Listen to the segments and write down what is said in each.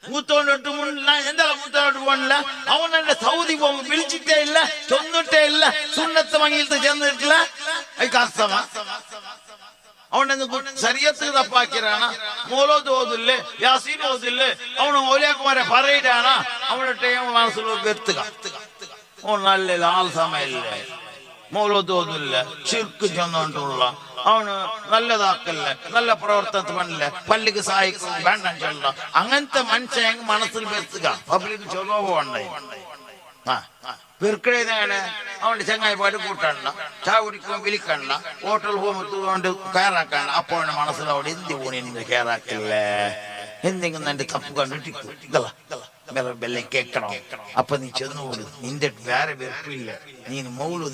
മൂത്തോണ്ടിട്ട് മുന്നില്ല എന്തായാലും മൂത്തോട്ട് പോണില്ല. അവൻ എന്റെ സൗദി പോകുമ്പോ വിളിച്ചിട്ടേ ഇല്ല, ചൊന്നിട്ടേ ഇല്ല, സുന്നത്ത് മങ്ങിലത്ത് ചെന്നിട്ടില്ല. അത് കഷ്ടമാ. അവനെന്ന് ശരീരത്ത് തപ്പാക്കിയാണ്. മോലോത് ഓതില്ലേ, യാസീൻ ഓതില്ലേ, അവന് ഓലിയാക്കുമാരെ പറയിട്ടാണ് അവന്റെ ടൈം മനസ്സിലൂടെ വെത്തുക. ഓൻ നല്ല ആൾ സമയല്ലേ, മോലോത് ഓതില്ല, ശിർക്ക് ചെന്നോണ്ടുള്ള അവന് നല്ലതാക്കല്ല, നല്ല പ്രവർത്തനത്തിൽ പണില്ല, പള്ളിക്ക് സഹായിക്കും വേണ്ട ചൊല്ല. അങ്ങനത്തെ മനുഷ്യൻ മനസ്സിൽ വെത്തുക. പബ്ലിക് ചൊല്ലുണ്ടായി വെറുക്കണേതാണ് അവന്റെ ചങ്ങായിപ്പാട് കൂട്ടണ്ട, ചായ കുടിക്കുമ്പോൾ വിളിക്കണ്ട, ഹോട്ടൽ പോകുമ്പോൾ കയറാക്കണ്ട. അപ്പോഴാണ് മനസ്സിലവിടെ എന്ത് പോണി കയറാക്കില്ലേ, എന്തെങ്കിലും എന്റെ തപ്പ് കണ്ടിട്ടിക്കും ബെല്ലെ കേൾക്കണം. അപ്പൊ നീ ചെന്നുകൂട്, നിന്റെ വേറെ വെറുപ്പില്ല, നീ മൗളു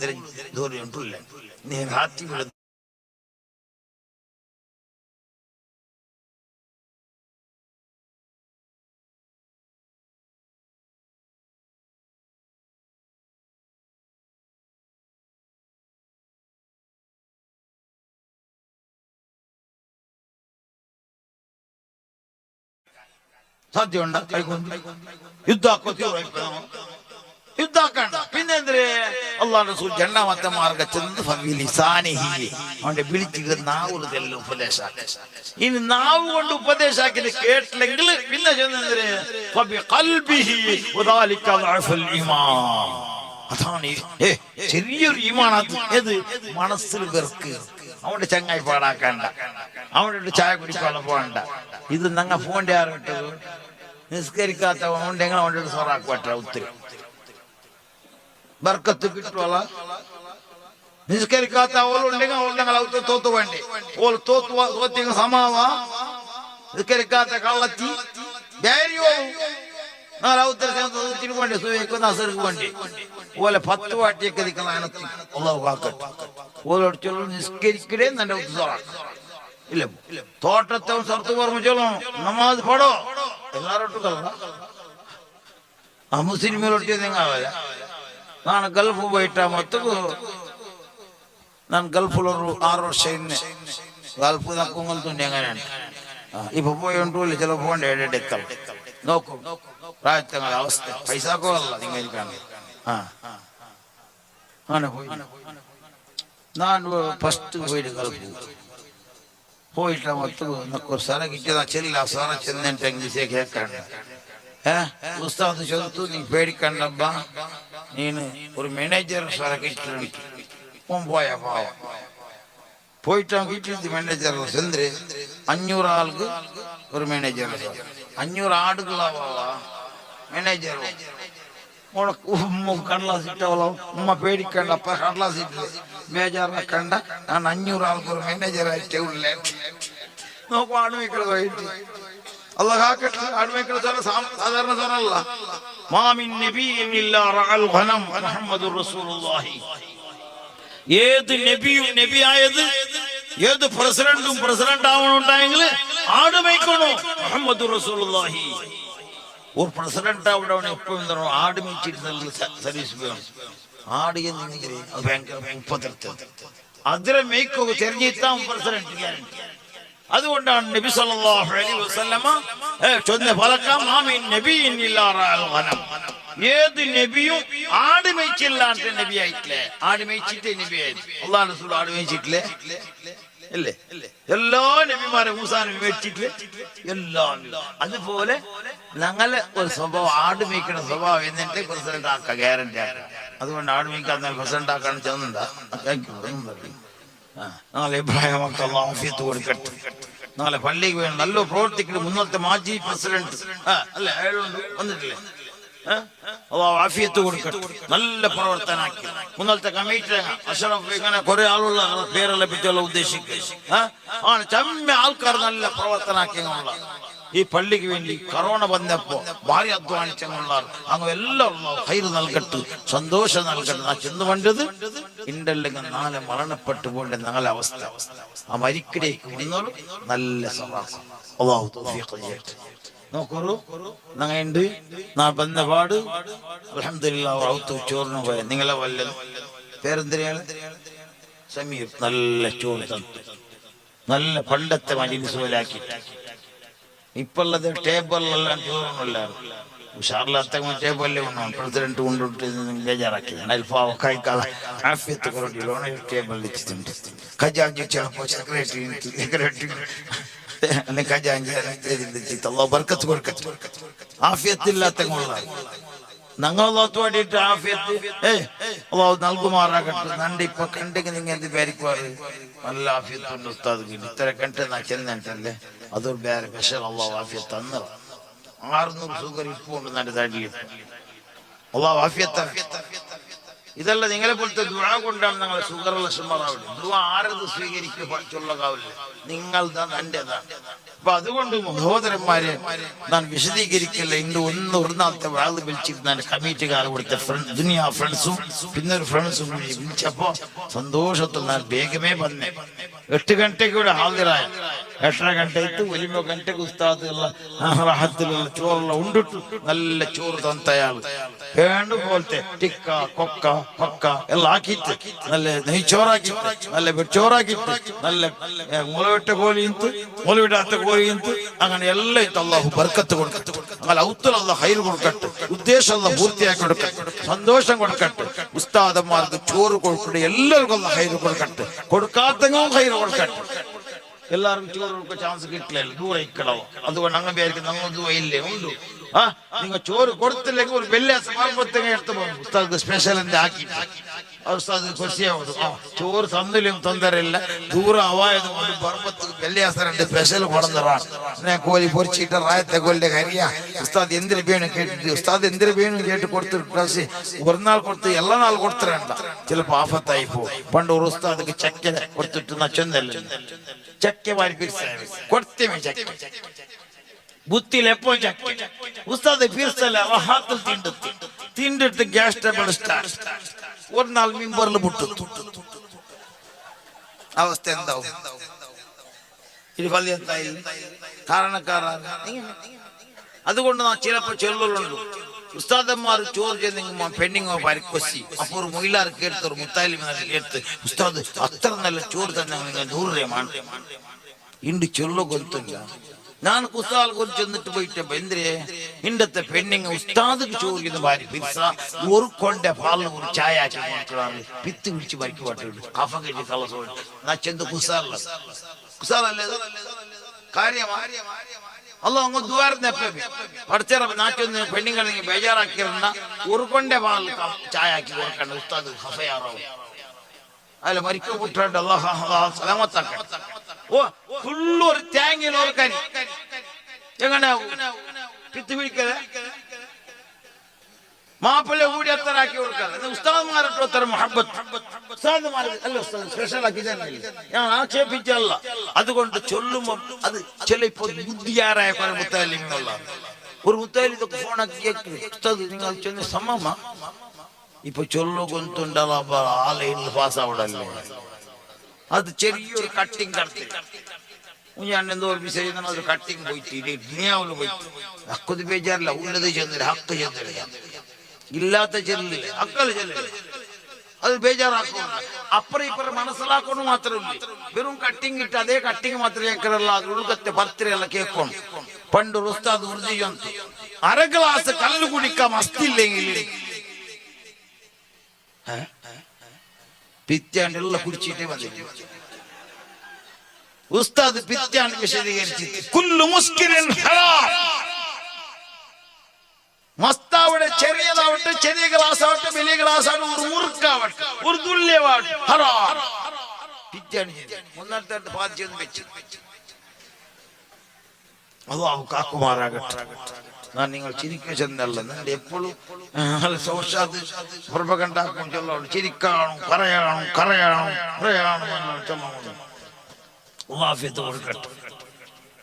ദൂരം നീ ഹാത്തി വിടുന്നു. സാധ്യമുണ്ട യുദ്ധാക്കണ്ട. പിന്നെ എന്തിന് അള്ളാഹു റസൂൽ രണ്ടാമത്തെ മാർഗം അവന്റെ വിളിച്ചിട്ട് നാവ് തെല്ല ഉപദേശാക്കി. ഇനി നാവ് കൊണ്ട് ഉപദേശാക്കിയത് കേട്ടില്ലെങ്കിൽ പിന്നെ ചെന്നെന്തിന് അതാണ് ചെറിയൊരു ഈമാനത്ത്. ഏത് മനസ്സിൽ വെറുക്ക്, അവന്റെ ചങ്ങായി പാടാക്കണ്ട, അവനോട് ചായ കുടിക്കാതെ പോകണ്ട. ഇത് നങ്ങ ഫോണിന്റെ ആറിട്ട് നിസ്കരിക്കാത്ത ഉണ്ടെങ്കിൽ അവൻ്റെ സോറാക്കട്ട ഒത്തിരി ബർക്കത്ത് കിട്ടുവല്ല. നിസ്കരിക്കാത്ത ഓളുണ്ടെങ്കിൽ അവളുണ്ടെങ്കിൽ അവത്ത് തോത്തു വേണ്ടി ഓൾ തോത്തി സമാവാ. നിസ്കരിക്കാത്ത കള്ളത്തി നാലാവത്തിന് വേണ്ടി സുഖിക്കുന്ന അസർക്ക് വേണ്ടി ഓലെ 10 വാട്ടിയൊക്കെ നിൽക്കുന്ന ഓലോട് ചൊല്ലു നിസ്കരിക്കടേ എന്നെ സോറാക്ക ഇല്ല. തോട്ടത്തെ സ്ഥലത്ത് പറഞ്ഞു ചൊല്ലണം നമാസ് പടോ എല്ലാരോട്ടും ആ മുസ്ലിമിലോട്ട് നിങ്ങാവല്ല. ನಾನು ಗಲ್ಫ್ ಹೋಯ್ಟ ಮತ್ತು ನಾನು ಗಲ್ಫ್ಲವರು 6 ವರ್ಷ ಇನ್ನೆ ಗಲ್ಫ್ ನಕ್ಕೊಂಗಲ್ತುಂಡೆ അങ്ങനെ ഇപ്പൊ പോയോണ്ടൂല്ല ചില പോകണ്ട എടെക്കൽ നോക്കൂ പ്രായത്തങ്ങളുടെ അവസ്ഥ പൈസക്കോല്ല നിങ്ങൾ കാണും. അങ്ങനെ പോയി ನಾನು ಫಸ್ಟ್ പോയിട്ട് ഗൾഫ് പോയിട്ട ಮತ್ತು ನಕ್ಕು ಸರ ಗಿಟ್ಟಿದ ಚೆಲ್ಲ ಸರ ಚೆಂದಂಟ ಇಂಗ್ಲೀಷೇ ಕೇಳ್ಕಂಡ ಉಸ್ತಾದ್ ಚೊಂತು ನೀ പേടിക്കണ്ടಬ್ಬ ನೀನು ഒരു മാനേജർ സര കിട്ടിട്ടുണ്ട് പോയ പാവ പോയിട്ട് കിട്ടിയത് മാനേജർ ചെന്ദ്ര് 500 ആൾക്ക് ഒരു മാനേജർ 500 ആടുകളാവാ മാനേജർ കടലാസ് ഇട്ടവളോ ഉമ്മ പേടിക്കണ്ടപ്പ കടലാസ് ഇട്ടില്ല ബേജാറാക്കണ്ട ഞാൻ 500 ആൾക്ക് ഒരു മാനേജറായിട്ടേ ഉള്ളേ നോക്കൂ. ആടുമേക്കൾ പോയിട്ട് അള്ളാഹ് ആടുമേക്കൾ സാധാരണ സ്വരല്ല. മാമിൻ നബിയ്യിൻ ഇല്ലാ റഅൽ ഗനം മുഹമ്മദുർ റസൂലുള്ളാഹി. ഏത് നബിയും നബിയായത് ഏത് പ്രസിഡന്റും പ്രസിഡന്റ് ആവണുണ്ടായെങ്കിൽ ആടുമേക്കണോ മുഹമ്മദുർ റസൂലുള്ളാഹി. ഒരു പ്രസിഡന്റ് അവിടെ എപ്പോഴും ആടുമേച്ചിട്ട് സർവീസ് വേണം. ആട് എന്നിങ്ങനെ അത് ഭയങ്കര ഉപദ്രവം അതിരെ മേയ്ക്കൊക്കെ തെരഞ്ഞെടുത്താൽ പ്രസിഡന്റ് ഗ്യാരണ്ടി. അതുകൊണ്ടാണ് നബി സല്ലല്ലാഹു അലൈഹി വസല്ലമ ചൊന്ന ഫലകം മാമിൻ നബിയ്യിൻ ഇല്ലാ റഅൽ ഗനം. ഏത് നബിയും ആട് മേയ്ച്ചില്ലാണ്ട് നബിയായിട്ടില്ലേ? ആട് മേയ്ച്ചിട്ടേ നബിയായി. അല്ലാഹു റസൂൽ ആട് മേയ്ച്ചിട്ടില്ലേ? ഇല്ലേ? എല്ലാ നബിമാരെ മൂസാ നബി മേടിച്ചിട്ടില്ലേ? എല്ലാം. അതുപോലെ ഞങ്ങളെ ഒരു സ്വഭാവം ആട് മേയ്ക്കുന്ന സ്വഭാവം എന്നിട്ട് പ്രസിഡന്റ് ആക്കാം, ഗ്യാരണ്ടി ആക്കാം. അതുകൊണ്ട് ആട് മേയ്ക്കാൻ പ്രസിഡന്റ് ആക്കാൻ ചെന്നുണ്ടാ നാളെ ഇബ്രാഹിം അള്ളാഹു ആഫിയത്ത് കൊടുക്കട്ടെ. നാളെ പള്ളിക്ക് വേണം നല്ല പ്രവർത്തിക്കുന്ന മുന്നത്തെ മാജി പ്രസിഡന്റ് അല്ലെ അയാളുണ്ട് വന്നിട്ടില്ലേ? അള്ളാഹു ആഫിയത്ത് കൊടുക്കട്ടെ, നല്ല പ്രവർത്തനാക്കി. മുന്നത്തെ കമ്മിറ്റി അഷറഫ് ഇങ്ങനെ കുറെ ആളുള്ള പേരെല്ലാം പറ്റിയുള്ള ഉദ്ദേശിക്കുക ആണ്. ചമ്മ ആൾക്കാർ നല്ല പ്രവർത്തനാക്കിയുള്ള ഈ പള്ളിക്ക് വേണ്ടി കൊറോണ വന്നപ്പോ ഭാര്യ അധ്വാനിച്ചുള്ള അങ്ങ് എല്ലാം ഹൈറ് നൽകട്ട്, സന്തോഷം നൽകട്ടെ. ആ ചെന്ന് വേണ്ടത് ഇണ്ടല്ലെങ്കിൽ നാളെ മരണപ്പെട്ടു പോകേണ്ട നാളെ അവസ്ഥ. ആ മരിക്കടേക്ക് വന്നോളൂ നല്ല സ്വഭാവം. അല്ലാഹു തൗഫീഖ് ചെയ്യട്ടെ. നോക്കൂ ഞങ്ങളുണ്ട് നാ ബന്ധപാട് അൽഹംദുലില്ലാഹ് ചോറിന് പോയ നിങ്ങളെ വല്ലതും പേരെന്തിനാണ് സമീർ നല്ല ചോറ് തന്നു, നല്ല പണ്ടത്തെ മജിലിസ് പോലാക്കി ഇപ്പുള്ളത് ടേബിളിലെല്ലാം ചോറൊന്നുമില്ലായിരുന്നു. ഉഷാറില്ലാത്ത ടേബിളിലേ ഉണ്ടോ പ്രസിഡന്റ് കൊണ്ടിട്ട് ബേജാറാക്കി അൽഫാവക്കായിക്കാതെ ആഫിയത്ത് കുറഞ്ഞ ടേബിളിൽ വെച്ചിട്ടുണ്ട്. ഖജാഞ്ചി ചിലപ്പോൾ സെക്രട്ടറി ഖജാഞ്ചി ബർക്കത്ത് കൊടുക്കത്ത് ആഫിയത്തില്ലാത്ത ഞങ്ങളോത്ത് വേണ്ടിയിട്ട് ആഫിയത്ത് അള്ളാഹു നൽകുമാറാകട്ടെ. നണ്ട് ഇപ്പൊ കണ്ടെങ്കിൽ നിങ്ങൾ എന്ത് പേരിക്കുവാറ് നല്ല ആഫിയത്തുണ്ട് ഉസ്താദ് ഇത്ര കണ്ട് നാ ചെന്നല്ലേ അതൊരു വേറെ സ്പെഷ്യൽ അള്ളാഹു ആഫിയത്ത് തന്നത് 600 ഷുഗർ ഇപ്പൊ ഉണ്ട് നല്ല തടിയിൽ അള്ളാഹു ആഫിയത്ത്. ഇതല്ല നിങ്ങളെ പോലത്തെ ദുആ കൊണ്ടാണ് ഞങ്ങളെ ഷുഗറുള്ള സുമറാവില്ല. ദുആ ആരത് സ്വീകരിക്കുള്ളതാവില്ല, നിങ്ങളതാണ് എന്റേതാണ്. അപ്പൊ അതുകൊണ്ട് സഹോദരന്മാരെ ഞാൻ വിശദീകരിക്കില്ല. ഇന്ന് ഒരു നാളത്തെ വാള് വിളിച്ചിരുന്ന കമ്മിറ്റിക്കാർ കൊടുത്ത ദുനിയാ ഫ്രണ്ട്സും പിന്നെ ഒരു ഫ്രണ്ട്സും വിളിച്ചപ്പോ സന്തോഷത്തിൽ ഞാൻ വേഗമേ വന്നേ. 8 ಗಂಟೆಗೆ ഇവിടെ ഹാജരായ 8:30 ಗಂಟೆയിತ್ತು വലിയ ಗಂಟೆಗೆ ഉസ്താദ് റാഹത്തിലുള്ള ചോറെല്ലാം ഉണ്ടിട്ടു. നല്ല ചോറ് തന്നയാൾ വേണ്ടു പോലത്തെ ടിക്ക കൊക്ക പക്ക എല്ലാം ആക്കിയിട്ട് നല്ല നെയ്ച്ചോറാക്കിയിട്ട് നല്ല വെച്ചോറാക്കിയിട്ട് നല്ല മുളവിട്ട കോഴിയിന്ത് മുളവിടാത്ത കോഴിയിന്ത് അങ്ങനെ എല്ലാം ഇട്ട് അള്ളാഹു ബർക്കത്ത് കൊടുക്കട്ടെ. അങ്ങനെ ഔത്തുള്ള ഹൈർ കൊടുക്കട്ടെ, ഉദ്ദേശം പൂർത്തിയാക്കി കൊടുക്കട്ടെ, സന്തോഷം കൊടുക്കട്ടെ. ഉസ്താദന്മാർക്ക് ചോറ് കൊടുക്കട്ടെ, എല്ലാവർക്കും ഹൈർ കൊടുക്കട്ടെ, കൊടുക്കാത്തങ്ങോ ഹൈർ കൊടുക്കട്ടെ. എല്ലാവർക്കും ചോറ് കൊടുക്കാൻ ചാൻസ് കിട്ടില്ലല്ലോ, ദൂരെ ഇക്കടവും. അതുകൊണ്ട് അങ്ങനെ വിചാരിക്കും നമ്മൾ ദൂരയില്ലേ ഉണ്ടു. നിങ്ങൾ ചോറ് കൊടുത്തില്ലെങ്കിൽ ഒരു വലിയ സമാർപ്പത്തിനെ എടുത്ത് പോകും ഉസ്താദ് സ്പെഷ്യൽ എന്താ ആക്കിയിട്ട് ഉസ്താദ് കുറച്ചാവുന്നു. ചോറ് തന്നിലും തൊന്തരല്ല, ദൂരം ആവായത് കൊണ്ട് ബർബത്ത് വെള്ളിയാസരണ്ട് സ്പെഷ്യൽ കൊടന്നറാണ് കോഴി പൊരിച്ചിട്ട് റായത്തെ കൊല്ലെ കരിയ ഉസ്താദ് എന്തിനു വേണം കേട്ടിട്ട് ഉസ്താദ് എന്തിനു വേണം കേട്ട് കൊടുത്തിട്ട് ഒരു നാൾ കൊടുത്ത് എല്ലാ നാൾ കൊടുത്തിരണ്ട, ചിലപ്പോ ആഫത്തായി പോകും. പണ്ട് ഒരു ഉസ്താദ് ചക്ക കൊടുത്തിട്ട് നച്ചൊന്നല്ല ചക്ക വാരി പിരിച്ചായി കൊടുത്തേ ചക്ക ബുത്തിയിൽ എപ്പോ ചക്ക ഉസ്താദ് പിരിച്ചല്ല ഹാത്തിൽ തിണ്ടിട്ട് ഗ്യാസ് ടേബിൾ സ്റ്റാർട്ട് ഒരു നാൾ മിമ്പറിൽ മുട്ടു. അവസ്ഥ എന്താവും? ഇത് വലിയ കാരണക്കാരാണ്. അതുകൊണ്ട് നാ ചിലപ്പോ ചൊല്ലുണ്ട് ഉസ്താദന്മാർ ചോറ് ചെയ്യുന്ന പെണ്ണിങ്ങോ പരിക്കൊസി അപ്പൊ ഒരു മൊയിലാർ കേട്ട് ഒരു മുത്താലി കേട്ട് ഉസ്താദ് അത്ര നല്ല ചോറ് തന്നെ നിങ്ങൾ 100 രൂപ ഇണ്ട് ചൊല്ലു കൊത്തില്ല. ഞാൻ ഉസ്താദ് കൊറച്ച് ചെന്നിട്ട് പോയിട്ടപ്പോ എന്തിരെ ഇണ്ടത്തെ പെണ്ണിങ് ഉസ്താദിക്ക് ചോറ് ചെയ്യുന്ന ഭാര്യ പിസ്സ ഒരു കൊണ്ട പാലിന് ഒരു ചായ ആക്കി കൊടുക്കളാണ് പിത്ത് വിളിച്ച് പരിക്ക് പാട്ടുണ്ട് കഫ കെട്ടി തളസോട് നാ ചെന്ന് കുസാറല്ല കുസാറല്ലേ കാര്യമാ അല്ല അങ്ങ് ദുവാർന്ന് പഠിച്ചറ നാറ്റൊന്ന് പെണ്ണുങ്ങളെങ്കിൽ ബേജാറാക്കിയിരുന്ന ഒരു കൊണ്ട പാൽ ചായ ആക്കി കൊടുക്കണ്ട ഉസ്താദ് ഹഫയാറാവും അല്ല മരിക്ക മുട്ടുണ്ട് അല്ലാഹ് സലാമത്താക്കട്ടെ. ഓ ഫുള്ള് ഒരു തേങ്ങയിൽ ഒരു കരി എങ്ങനെ പിത്ത് പിടിക്കല് മാപ്പിള കൂടി അത്ര ആക്കി കൊടുക്കാറ് ഉസ്താദ്മാരുടെ അത്ര മുഹബത്ത് ഉസ്താദ്മാർ അല്ല ഉസ്താദ് സ്പെഷ്യൽ ആക്കി തന്നെ ഞാൻ ആക്ഷേപിച്ചല്ല. അതുകൊണ്ട് ചൊല്ലുമ്പോ അത് ചില ഇപ്പൊ ബുദ്ധിയാറായ കുറെ മുത്താലിമുള്ള ഒരു മുത്താലി ഇതൊക്കെ ഫോണാക്കി കേൾക്കും ഉസ്താദ് നിങ്ങൾ ചെന്ന് സമമ ഇപ്പൊ ചൊല്ലു കൊണ്ടുണ്ടല്ലോ ആ ലൈനിൽ പാസ് ആവിടല്ലേ അത് ചെറിയൊരു കട്ടിങ് കടത്തി ഞാൻ എന്തോ ഒരു വിഷയം അത് കട്ടിങ് പോയിട്ട് ദുനിയാവില് പോയിട്ട് ഹക്കത് ബേജാറില്ല ഉള്ളത് ചെന്നില്ല ഹക്ക് ചെന്നില്ല ഇല്ലാത്ത ചെല്ലില്ല ഹക്കല് ചെല്ലില്ല അത് ബേജാറാക്കും. അപ്പുറം ഇപ്പുറം മനസ്സിലാക്കണം മാത്രമല്ല വെറും കട്ടിങ് ഇട്ട് അതേ കട്ടിങ് മാത്രമേ കേൾക്കറുള്ള ഉൾക്കത്തെ ബർത്ത്ഡേ കേൾക്കണം. പണ്ട് ഉസ്താദ് ഉറുദി അര ഗ്ലാസ് കല്ല് കുടിക്കാം അസ്ഥില്ലെങ്കിൽ പിറ്റാണ്ടുള്ള കുടിച്ചിട്ടേ വന്നില്ല. ഉസ്താദ് പിറ്റാണ്ട് വിശദീകരിച്ചിട്ട് കുല്ലു മുസ്കിരിൻ ഹറാം മസ്താവട്ടെ ചെറിയതാവട്ടെ ചെറിയ ഗ്ലാസ് ആവട്ടെ വലിയ ഗ്ലാസ് ആവട്ടെ ഒരു മുറുക്കാവട്ടെ ഒരു തുല്യമാവട്ടെ ഹറാം പിറ്റാണ്ട് മുന്നത്തെ ബാധ്യത വെച്ച് അല്ലാഹു കാക്കുമാറാകട്ടെ. ഞാൻ നിങ്ങൾ ചിരിക്കുക ചെന്നല്ല നിന്റെ എപ്പോഴും പ്രഭകണ്ടാക്കും ചൊല്ലോളൂ ചിരിക്കാണും കറയാണും കറയാണും കറയാണും കൊടുക്കട്ടെ,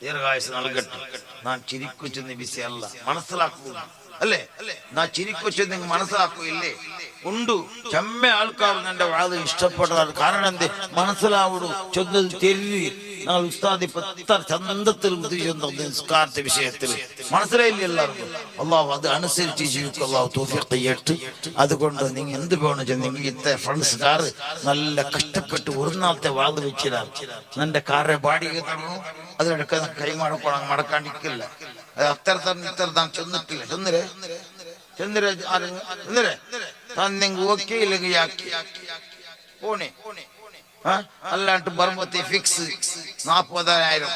ദീർഘായുസ് നൽകട്ടെ. ഞാൻ ചിരിക്കുച്ചെന്ന് വിഷയല്ല മനസ്സിലാക്കുക അല്ലേ നാ ചിരിക്കുച്ചെന്ന് മനസ്സിലാക്കുകയില്ലേ ഉണ്ടു ചെമ്മ ആൾക്കാർ എന്റെ വാത് ഇഷ്ടപ്പെട്ടതാണ്. കാരണം എന്ത് മനസ്സിലാവുള്ളൂ ചൊന്നത് തെരി ഞങ്ങൾ ഉസ്താദ് ഇപ്പൊ ഇത്ര ചന്തത്തിൽ നിസ്കാരത്തെ വിഷയത്തിൽ മനസ്സിലായില്ല എല്ലാവർക്കും. അള്ളാഹു അത് അനുസരിച്ച് ജീവിക്കും, അള്ളാഹു തൗഫീഖ് ചെയ്യട്ടെ. അതുകൊണ്ട് നിങ്ങൾ എന്ത് വേണം നിങ്ങൾ ഇത്ര ഫ്രണ്ട്സുകാർ നല്ല കഷ്ടപ്പെട്ട് ഒരു നാളത്തെ വാത് വെച്ചിടാം. എന്റെ കാറെ ബാടിക തന്നു അതിലെടുക്ക കൈമാടക്കണം മടക്കാണ്ടിരിക്കില്ല. അത് അത്തരത്തരം ഇത്തരത്താൻ ചെന്നിട്ടില്ല. ചെന്നിരേ തന്നെങ്കിൽ ഓക്കെ ഇല്ലെങ്കിൽ പോണേ. അല്ലാണ്ട് ബർമത്തി ഫിക്സ് 40,000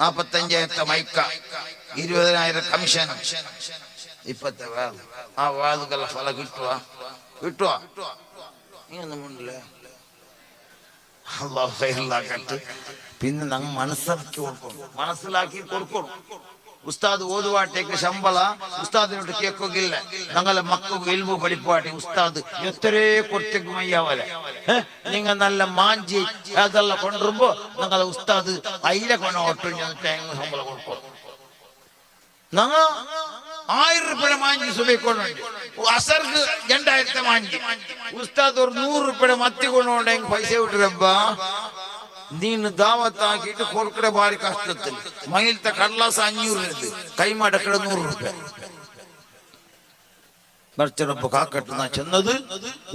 45,000 മൈക്ക 20,000 കമ്മീഷൻ. ഇപ്പത്തെ ആ വാതുകള ഫല കിട്ടുവാ നീയൊന്നും ഉണ്ടല്ലേ. അള്ളാഹു ഖൈറിലാക്കട്ടെ. പിന്നെ ഞങ്ങൾ മനസ്സിലാക്കി കൊടുക്കണം. ഉസ്താദ് ഓതുവാട്ടേക്ക് ശമ്പള ഉസ്താദിനോട് കേൾക്കുകയില്ല. ഞങ്ങളെ മക്കൾക്ക് ഇൽമു പഠിപ്പാട്ടെ ഉസ്താദ് എത്രേ കൊടുത്തേക്ക് മയ്യാവല. നിങ്ങൾ നല്ല മാഞ്ചി അതെല്ലാം കൊണ്ടുവരുമ്പോ ഞങ്ങളെ ഉസ്താദ് അയില കൊണ്ടോട്ടും ശമ്പളം കൊടുക്കും. ഞങ്ങൾ 1000 രൂപയുടെ മാഞ്ചി സുബൈക്കൊണ്ടുണ്ട്. അസർക്ക് 2000 മാഞ്ചി. ഉസ്താദ് ഒരു 100 രൂപയുടെ മത്തി കൊണ്ടുണ്ടെങ്കിൽ പൈസ വിട്ടുരപ്പാ നീന് ദാവത്താക്കിയിട്ട് കൊടുക്കട ഭാരി കഷ്ടത്തിൽ. മയിലത്തെ കടലാസ് 500 കൈമാടക്കട 100 രൂപ. മറിച്ചറപ്പ് കാക്കട്ടെന്നാ ചെന്നത്.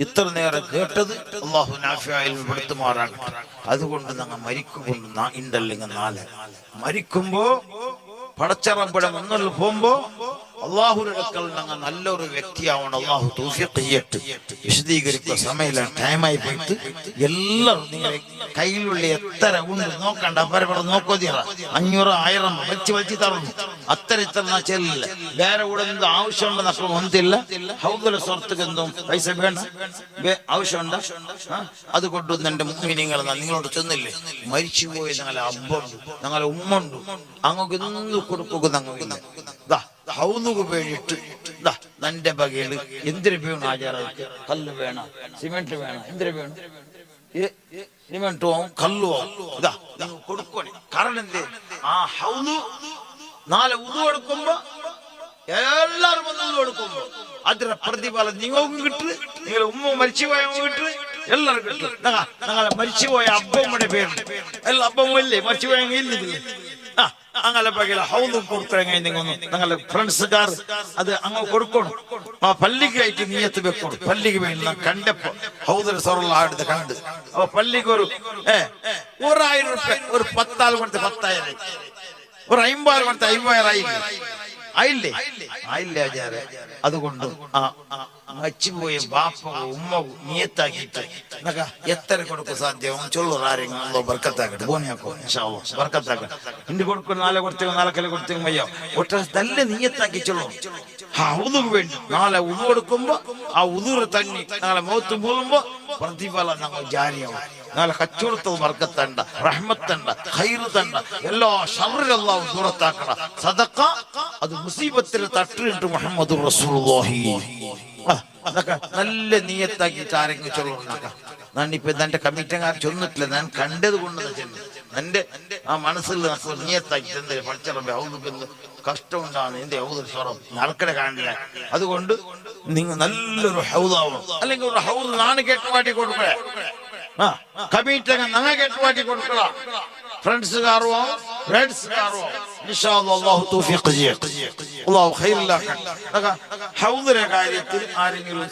ഇത്ര നേരം കേട്ടത് അള്ളാഹു നാഫിയായിൽ പെടുത്തുമാറാകട്ടെ. അതുകൊണ്ട് ഞങ്ങൾ മരിക്കുമ്പോൾ ഇണ്ടല്ലെങ്കിൽ 4 മരിക്കുമ്പോ പടച്ചറമ്പട മുന്നിൽ പോകുമ്പോ അള്ളാഹുവിന്റെ അടുക്കൽ ഞങ്ങൾ നല്ലൊരു വ്യക്തിയാവണം. അള്ളാഹു തൗഫീഖ് ചെയ്യട്ടെ. വിശദീകരിക്കുന്ന സമയം ടൈമായി പോയിട്ട് എല്ലാവരും നിങ്ങളെ കയ്യിലുള്ള എത്ര ഉണ്ട് നോക്കണ്ട. പരപ്പടെ നോക്കോതിയ 500 1000 വലിച്ചു തറന്നു. അത്ര ചെല്ലില്ല. വേറെ കൂടെ എന്ത് ആവശ്യമുണ്ട് നമുക്ക് ഒന്നില്ല. ഹൗദുൽ സ്വർത്തക്ക് എന്തും പൈസ വേണ്ട ആവശ്യമുണ്ട്. അതുകൊണ്ട് എന്റെ മുഅ്മിനീങ്ങൾ നിങ്ങളോട് ചെന്നില്ലേ മരിച്ചുപോയി ഞങ്ങളെ അബ്ബുണ്ട് ഞങ്ങളെ ഉമ്മുണ്ട് അങ്ങക്ക് എന്ത് കൊടുക്കുക. ഞങ്ങൾ ഹൗദുക്ക് വേണ്ടിയിട്ട് നന്റെ ബകയില് എന്തിനു വേണം ആചാരക്ക് കല്ല് വേണം സിമെന്റ് വേണം എന്തിനു വേണം സിമെന്റോ കല്ലോ ഇതാ കൊടുക്കണേ. കാരണം എന്തേ ആ ഹൗദു 4 ഉദു കൊടുക്കുമ്പോ എല്ലാരും ഒന്നും കൊടുക്കുമ്പോ അതിന്റെ പ്രതിഫലം നിങ്ങൾക്കും കിട്ടും. നിങ്ങളെ ഉമ്മ മരിച്ചുപോയ കിട്ടും. എല്ലാവരും കിട്ടും. ഞങ്ങളെ മരിച്ചുപോയ അബ്ബമ്മയുടെ പേര് എല്ലാ അബ്ബമ്മല്ലേ മരിച്ചുപോയെങ്കിൽ ഇല്ലെങ്കിൽ അങ്ങനെ പകല ഹൗദ് കൊടുക്കണമെങ്കിൽ നിങ്ങൾ ഞങ്ങളുടെ ഫ്രണ്ട്സുകാർ അത് അങ്ങ് കൊടുക്കണം. ആ പള്ളിക്കായിട്ട് നീയത്ത് വെക്കണം. പള്ളിക്ക് വേണ്ടി ഞാൻ കണ്ടപ്പോ ഹൗദുൽ സറല്ലാടുത്ത് കണ്ട് അപ്പൊ പള്ളിക്ക് ഒരു 1000 രൂപ ഒരു 10 ആൾ കൊടുത്ത് 10,000 ഒരു 50 ആൾ കൊടുത്ത് 50,000 ആയില്ലേ ആചാര. അതുകൊണ്ട് മച്ചുപോയ ബാപ്പ ഉമ്മ നീയത്താക്കിയിട്ട് എത്ര കൊടുക്കും സാധ്യം ചൊല്ലു ആരെങ്കിലും ബർക്കത്താക്കട്ടെ. ബോനിയാക്കോ ബർക്കത്താക്കട്ടെ. ഇണ്ട് കൊടുക്കും 4 കൊടുത്തേക്കും 4 കല കൊടുത്തേക്കും വയ്യോ ഒറ്റ നല്ല നീയത്താക്കി ചൊല്ലും. ഉദുക്ക് വേണ്ടി 4 ഉദു കൊടുക്കുമ്പോ ആ ഉദൂറ് തങ്ങി ഞങ്ങളെ മുഖത്ത് പോകുമ്പോ പ്രതിഫലം ഞങ്ങൾ ജാരിയാവും. ഞങ്ങളെ കച്ചവടത്തിൽ ബർക്കത്തണ്ട റഹ്മത്തണ്ട ഖൈറ് തണ്ട എല്ലാ ശർറിലും ദൂരത്താക്കണ സദഖ അത് മുസീബത്തിൽ തട്ടിട്ട് മുഹമ്മദ് റസൂലുള്ളാഹി അതൊക്കെ നല്ല നീയത്താക്കിയിട്ട് ആരെങ്കിലും ചൊല്ലുണ്ടാക്ക. ഞാനിപ്പോ എന്റെ കമ്മിറ്റിക്കാർ ചൊന്നിട്ടില്ല. ഞാൻ കണ്ടത് കൊണ്ട് എന്റെ ആ മനസ്സിൽ നീയത്താക്കി എന്തെങ്കിലും പഠിച്ചറമ്പേ ഹൗദുക്ക് കഷ്ടമുണ്ടാണ് എന്റെ ഹൗദുൽ സ്വറം നടക്കടെ കാണില്ല. അതുകൊണ്ട് നിങ്ങൾ നല്ലൊരു ഹൗദാവും. അല്ലെങ്കിൽ ഒരു ഹൗദ് നാണ് കേട്ടുപാട്ടി കൊടുക്കേ കമ്മിറ്റങ്ങ് ഞങ്ങൾ കേട്ടുപാട്ടി കൊടുക്ക. ഫ്രണ്ട്സുകാരോ ഫ്രണ്ട്സുകാരോ ഇൻഷാ അല്ലാഹു തൗഫീഖ് ചെയ്യട്ടെ. അല്ലാഹു ഖൈറിലാക്കട്ടെ. ഹൗദിന്റെ കാര്യത്തിൽ ആരെങ്കിലും